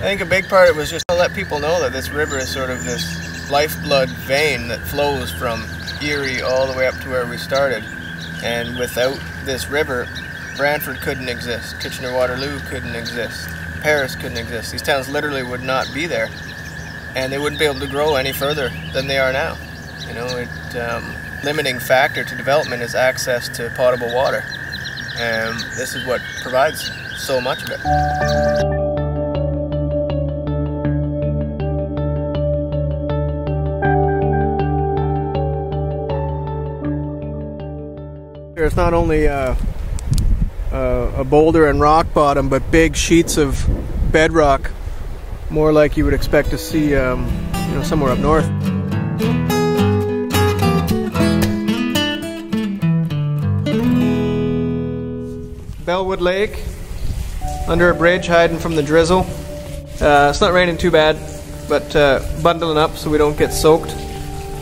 think a big part of it was just to let people know that this river is sort of this lifeblood vein that flows from Erie all the way up to where we started. And without this river, Brantford couldn't exist, Kitchener-Waterloo couldn't exist, Paris couldn't exist. These towns literally would not be there, and they wouldn't be able to grow any further than they are now. You know, limiting factor to development is access to potable water, and this is what provides so much of it. There's not only a boulder and rock bottom, but big sheets of bedrock, more like you would expect to see, you know, somewhere up north. Bellwood Lake, under a bridge, hiding from the drizzle. It's not raining too bad, but bundling up so we don't get soaked.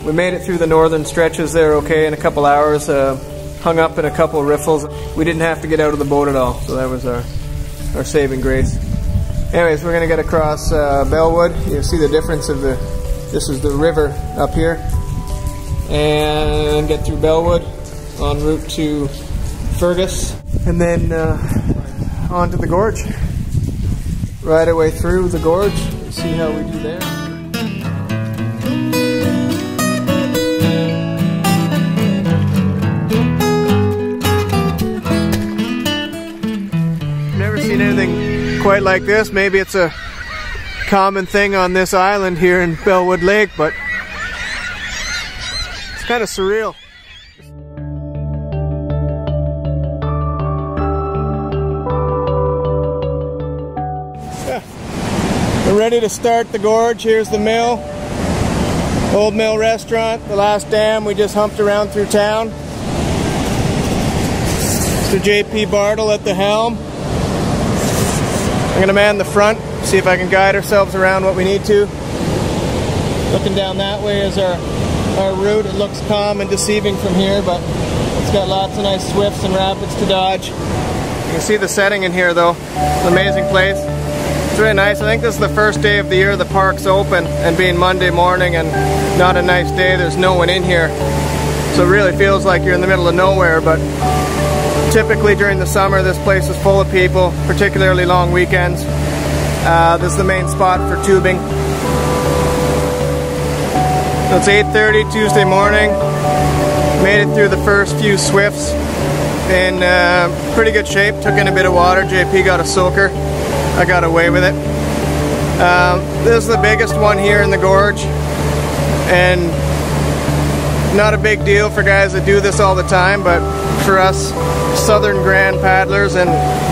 We made it through the northern stretches there okay in a couple hours. Hung up in a couple of riffles. We didn't have to get out of the boat at all, so that was our saving grace. Anyways, we're gonna get across Bellwood. You see the difference of this is the river up here, and get through Bellwood en route to Fergus, and then onto the gorge. Right away through the gorge. See how we do there. Anything quite like this. Maybe it's a common thing on this island here in Bellwood Lake, but it's kind of surreal. Yeah. We're ready to start the gorge. Here's the mill, Old Mill Restaurant, the last dam we just humped around through town. Mr. J.P. Bartle at the helm. I'm going to man the front, see if I can guide ourselves around what we need to. Looking down that way is our route. It looks calm and deceiving from here, but it's got lots of nice swifts and rapids to dodge. You can see the setting in here though. It's an amazing place. It's really nice. I think this is the first day of the year the park's open, and being Monday morning and not a nice day, there's no one in here. So it really feels like you're in the middle of nowhere, but typically during the summer this place is full of people, particularly long weekends. This is the main spot for tubing. So it's 8:30 Tuesday morning. Made it through the first few swifts in pretty good shape. Took in a bit of water. JP got a soaker. I got away with it. This is the biggest one here in the gorge, and not a big deal for guys that do this all the time, but for us southern grand paddlers and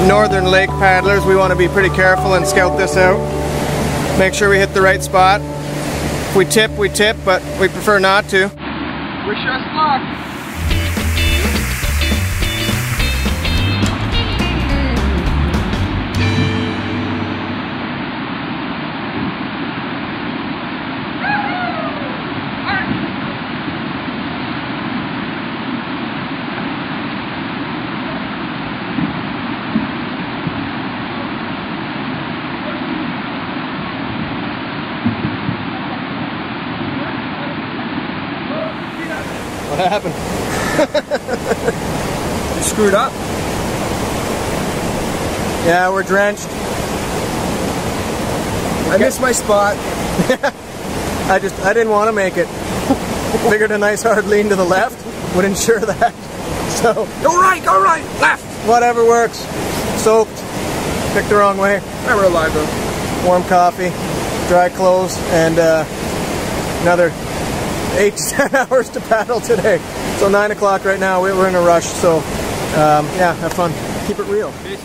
northern lake paddlers, we want to be pretty careful and scout this out. Make sure we hit the right spot. If we tip, but we prefer not to. Wish us luck. What happened? You screwed up. Yeah, we're drenched. I missed my spot. I didn't want to make it. Figured a nice hard lean to the left would ensure that. So go right, left. Whatever works. Soaked. Picked the wrong way. We're alive though. Warm coffee, dry clothes, and another 8 to 10 hours to paddle today. So 9 o'clock right now. We're in a rush. So yeah, have fun. Keep it real. Peace.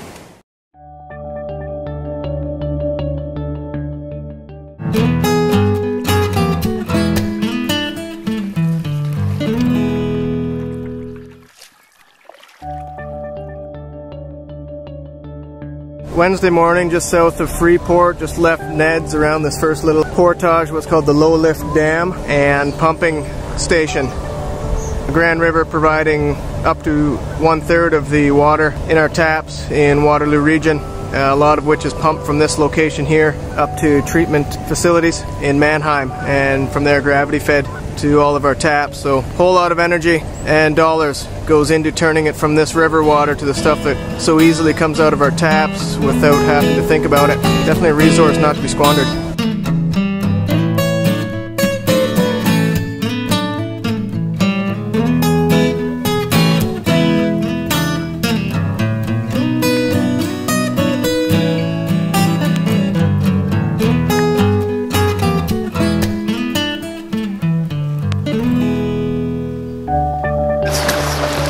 Wednesday morning, just south of Freeport, just left Ned's around this first little portage, what's called the Low Lift Dam and pumping station. The Grand River providing up to 1/3 of the water in our taps in Waterloo region. a lot of which is pumped from this location here up to treatment facilities in Mannheim, and from there gravity fed to all of our taps. So a whole lot of energy and dollars goes into turning it from this river water to the stuff that so easily comes out of our taps without having to think about it. Definitely a resource not to be squandered.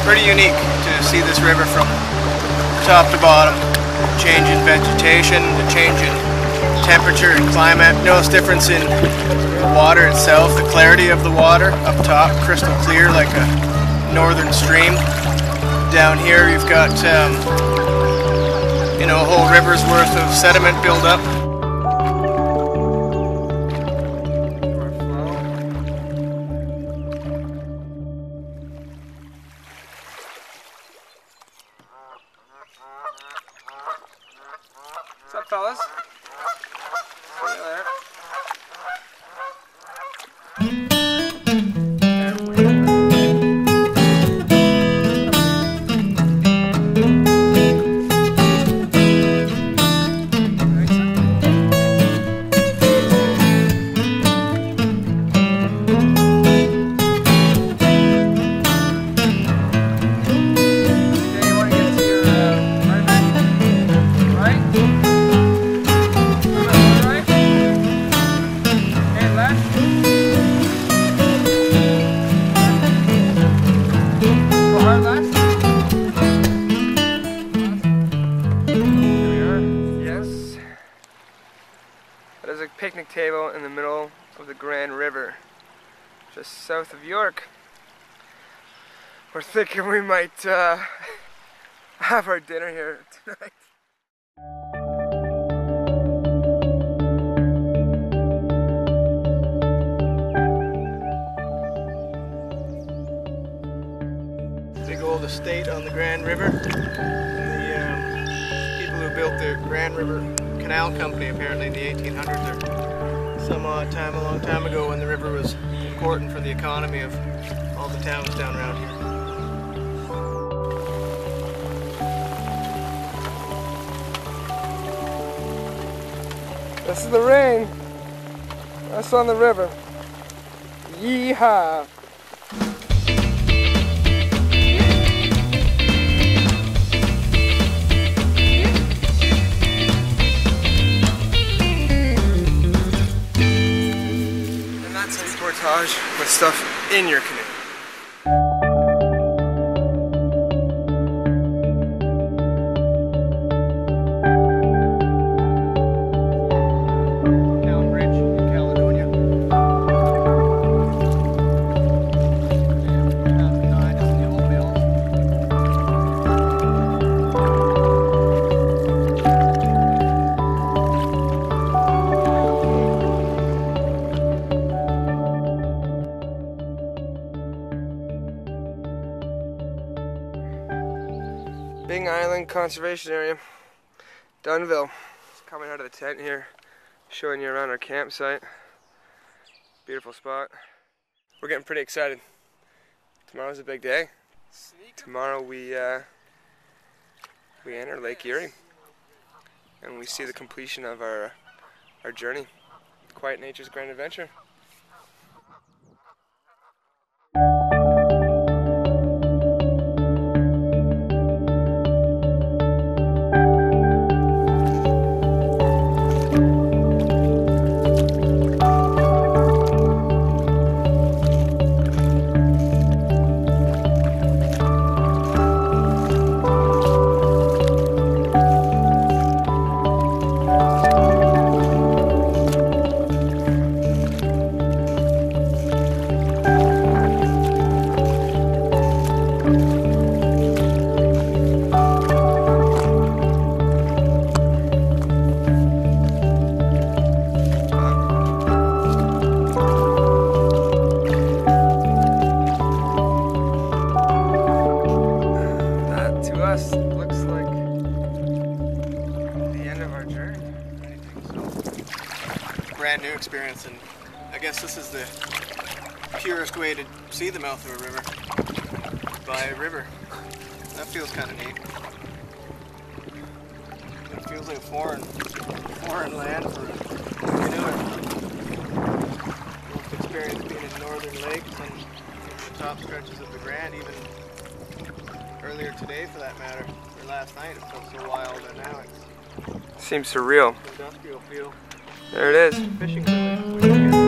Pretty unique to see this river from top to bottom. Change in vegetation, the change in temperature and climate. Notice difference in the water itself, the clarity of the water up top, crystal clear like a northern stream. Down here you've got you know, a whole river's worth of sediment build up. What's up, fellas? See you there. There's a picnic table in the middle of the Grand River, just south of York. We're thinking we might have our dinner here tonight. Big old estate on the Grand River. The people who built the Grand River Canal Company apparently in the 1800s or some odd time, a long time ago, when the river was important for the economy of all the towns down around here. This is the rain. That's on the river. Yeehaw! Portage with stuff in your canoe. Big Island Conservation Area, Dunville. Just coming out of the tent here, showing you around our campsite. Beautiful spot. We're getting pretty excited. Tomorrow's a big day. Tomorrow we enter Lake Erie, and we see the completion of our journey, Quiet Nature's Grand Adventure. our journey. Brand new experience, and I guess this is the purest way to see the mouth of a river, by a river. That feels kind of neat. It feels like foreign land for a canoe. Most experience being in northern lakes and the top stretches of the Grand, even earlier today for that matter, or last night. It felt so wild, and now it's Seems surreal. industrial feel. There it is. Fishing village.